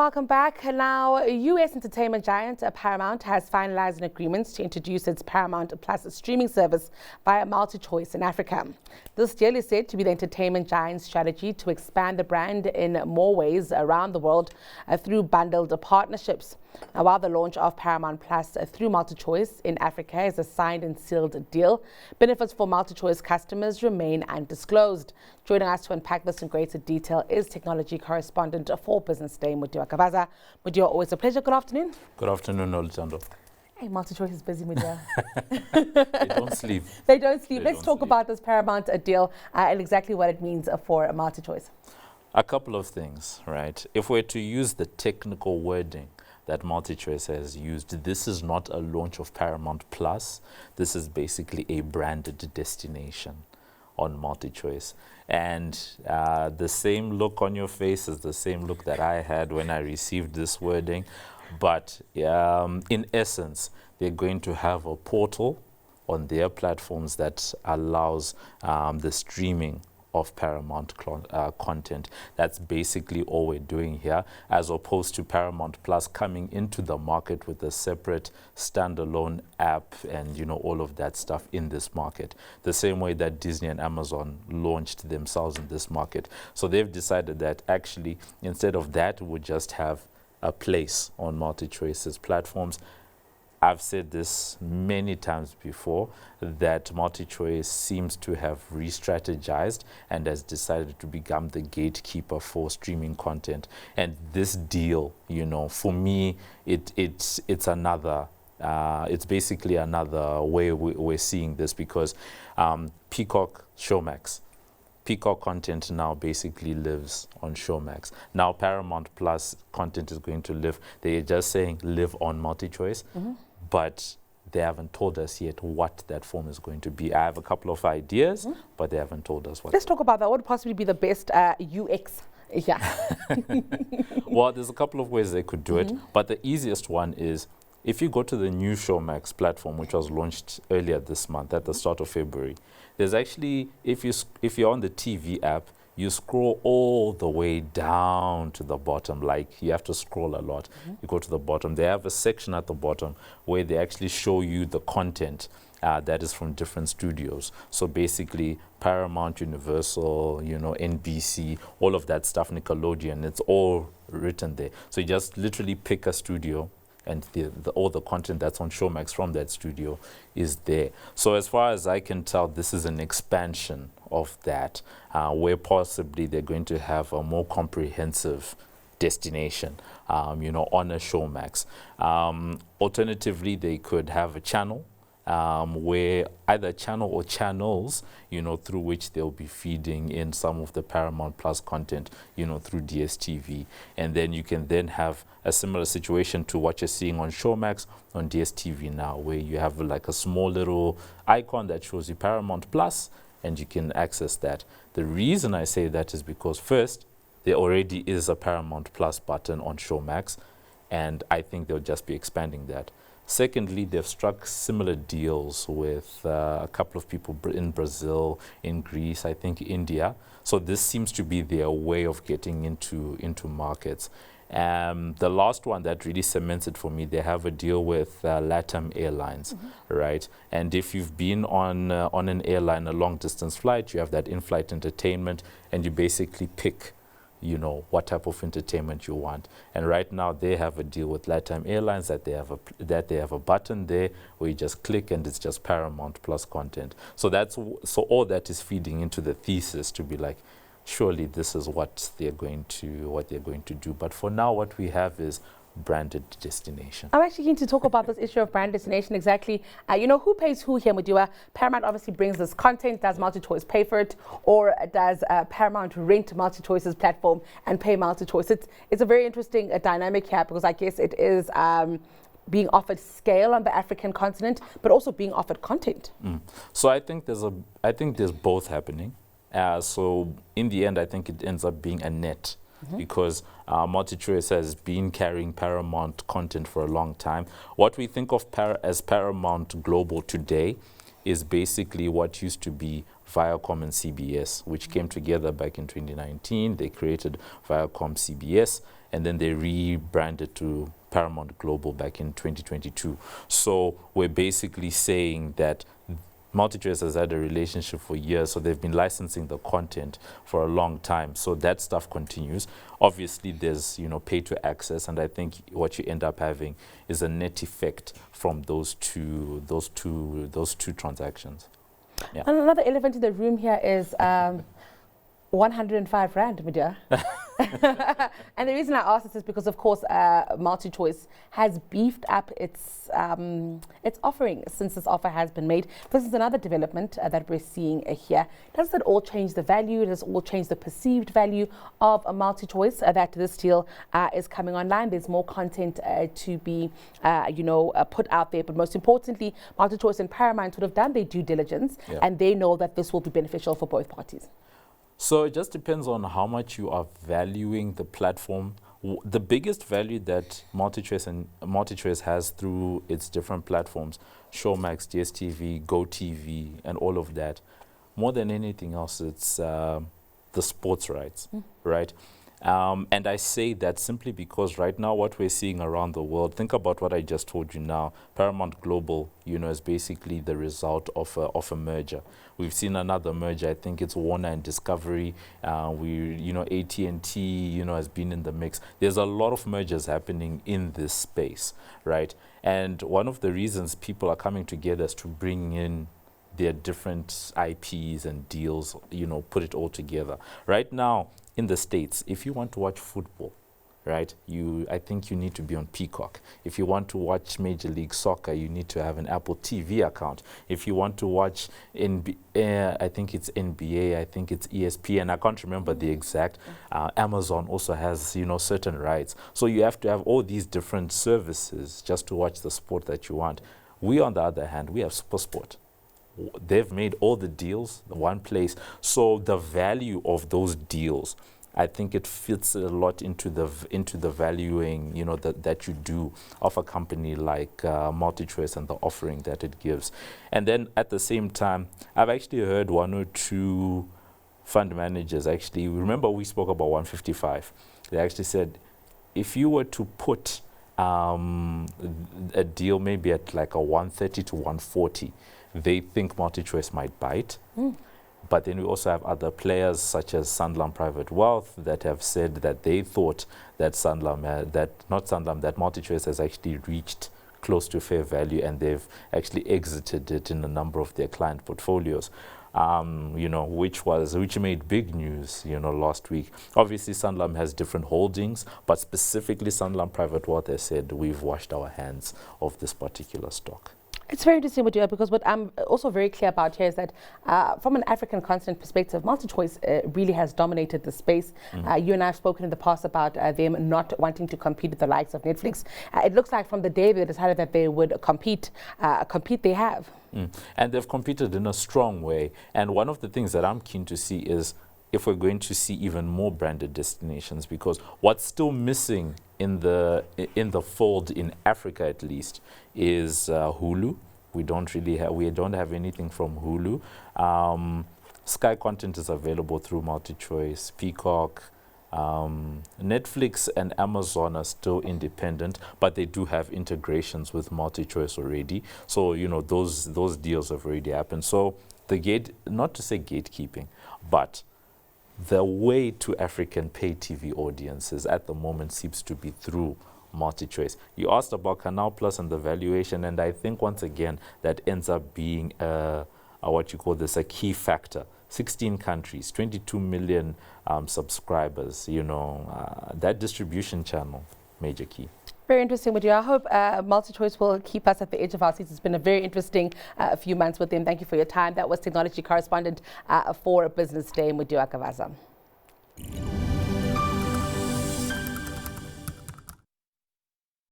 Welcome back. Now, U.S. entertainment giant Paramount has finalized an agreement to introduce its Paramount Plus streaming service via Multichoice in Africa. This deal is said to be the entertainment giant's strategy to expand the brand in more ways around the world through bundled partnerships. Now, while the launch of Paramount Plus through Multichoice in Africa is a signed and sealed deal, benefits for Multichoice customers remain undisclosed. Joining us to unpack this in greater detail is technology correspondent for Business Day, Mudiwa Gavaza. Mudiwa, always a pleasure. Good afternoon. Good afternoon, Olutando. Hey, Multichoice is busy, Mudiwa. They don't sleep. They don't sleep. Let's talk about this Paramount deal and exactly what it means for Multichoice. A couple of things, right? If we're to use the technical wording that Multichoice has used, this is not a launch of Paramount Plus. This is basically a branded destination on Multichoice. And the same look on your face is the same look that I had when I received this wording. But in essence, they're going to have a portal on their platforms that allows the streaming of Paramount content. That's basically all we're doing here, as opposed to Paramount Plus coming into the market with a separate standalone app and, you know, all of that stuff in this market. The same way that Disney and Amazon launched themselves in this market. So they've decided that actually, instead of that, we'll just have a place on Multichoice's platforms. I've said this many times before, that Multichoice seems to have re-strategized and has decided to become the gatekeeper for streaming content. And this deal, you know, for me, it's another, it's basically another way we're seeing this, because Peacock Showmax, Peacock content now basically lives on Showmax. Now Paramount Plus content is going to live, they're just saying live on Multichoice. But they haven't told us yet what that form is going to be. I have a couple of ideas, but they haven't told us what. Let's talk about that. What would possibly be the best UX? Yeah. Well, there's a couple of ways they could do it, but the easiest one is if you go to the new Showmax platform, which was launched earlier this month at the start of February. There's actually, if you're on the TV app, you scroll all the way down to the bottom, like you have to scroll a lot. You go to the bottom, they have a section at the bottom where they actually show you the content that is from different studios. So basically Paramount, Universal, you know, NBC, all of that stuff, Nickelodeon, it's all written there. So you just literally pick a studio and all the content that's on Showmax from that studio is there. So as far as I can tell, this is an expansion of that, where possibly they're going to have a more comprehensive destination, you know, on a Showmax. Alternatively, they could have a channel, where either channel or channels, you know, through which they'll be feeding in some of the Paramount Plus content, you know, through DSTV. And then you can then have a similar situation to what you're seeing on Showmax on DSTV now, where you have like a small little icon that shows you Paramount Plus, and you can access that. The reason I say that is because first, there already is a Paramount Plus button on Showmax, and I think they'll just be expanding that. Secondly, they've struck similar deals with a couple of people in Brazil, in Greece, I think India. So this seems to be their way of getting into markets. The last one that really cements it for me, they have a deal with LATAM Airlines, right? And if you've been on an airline, a long distance flight, you have that in-flight entertainment, and you basically pick, you know, what type of entertainment you want. And right now they have a deal with LATAM Airlines that they have a button there where you just click and it's just Paramount Plus content. So all that is feeding into the thesis to be like, surely this is what they're going to do. But for now, what we have is branded destination. I'm actually keen to talk about this issue of brand destination exactly. You know, who pays who here, Mudiwa? Paramount obviously brings this content. Does Multichoice pay for it? Or does Paramount rent Multichoice's platform and pay Multichoice? It's a very interesting dynamic here, because I guess it is being offered scale on the African continent, but also being offered content. So I think there's both happening. So in the end, I think it ends up being a net, because Multichoice has been carrying Paramount content for a long time. What we think of as Paramount Global today is basically what used to be Viacom and CBS, which came together back in 2019. They created Viacom CBS, and then they rebranded to Paramount Global back in 2022. So we're basically saying that Multichoice has had a relationship for years, so they've been licensing the content for a long time. So that stuff continues. Obviously, there's pay to access, and I think what you end up having is a net effect from those two transactions. Yeah. And another elephant in the room here is 105 Rand, Mudiwa. And the reason I ask this is because, of course, Multichoice has beefed up its offering since this offer has been made. This is another development that we're seeing here. Does that all change the value? Does it all change the perceived value of a Multichoice that this deal is coming online? There's more content to be, put out there. But most importantly, Multichoice and Paramount would have done their due diligence, and they know that this will be beneficial for both parties. So it just depends on how much you are valuing the platform. The biggest value that Multichoice has through its different platforms, Showmax, DSTV, GoTV, and all of that, more than anything else, it's the sports rights, right? And I say that simply because right now what we're seeing around the world, think about what I just told you now. Paramount Global, is basically the result of a merger. We've seen another merger. I think it's Warner and Discovery. AT&T, has been in the mix. There's a lot of mergers happening in this space, right? And one of the reasons people are coming together is to bring in their different IPs and deals, put it all together. Right now, in the States, if you want to watch football, right, I think you need to be on Peacock. If you want to watch Major League Soccer, you need to have an Apple TV account. If you want to watch I think it's NBA, I think it's ESPN, I can't remember the exact. Amazon also has, certain rights. So you have to have all these different services just to watch the sport that you want. We, on the other hand, we have SuperSport. They've made all the deals in one place. So the value of those deals, I think it fits a lot into the valuing, that you do of a company like Multichoice and the offering that it gives. And then at the same time, I've actually heard one or two fund managers actually, remember we spoke about 155. They actually said, if you were to put a deal maybe at like a 130 to 140, they think Multichoice might bite. But then we also have other players such as Sanlam Private Wealth that have said that they thought that that Multichoice has actually reached close to fair value, and they've actually exited it in a number of their client portfolios. Which made big news, last week. Obviously, Sanlam has different holdings, but specifically Sanlam Private Wealth has said we've washed our hands of this particular stock. It's very interesting, Mudiwa, because what I'm also very clear about here is that from an African continent perspective, Multichoice really has dominated the space. You and I have spoken in the past about them not wanting to compete with the likes of Netflix. It looks like from the day they decided that they would compete, they have. And they've competed in a strong way. And one of the things that I'm keen to see is if we're going to see even more branded destinations, because what's still missing in the fold in Africa at least is Hulu. We don't have anything from Hulu. Sky content is available through Multichoice, Peacock. Netflix and Amazon are still independent, but they do have integrations with Multichoice already. So those deals have already happened. So not to say gatekeeping, but the way to African pay TV audiences at the moment seems to be through Multichoice. You asked about Canal Plus and the valuation, and I think once again that ends up being a key factor. 16 countries, 22 million subscribers, that distribution channel, major key. Very interesting, Mudiwa. I hope Multichoice will keep us at the edge of our seats. It's been a very interesting few months with them. Thank you for your time. That was technology correspondent for Business Day, Mudiwa Gavaza.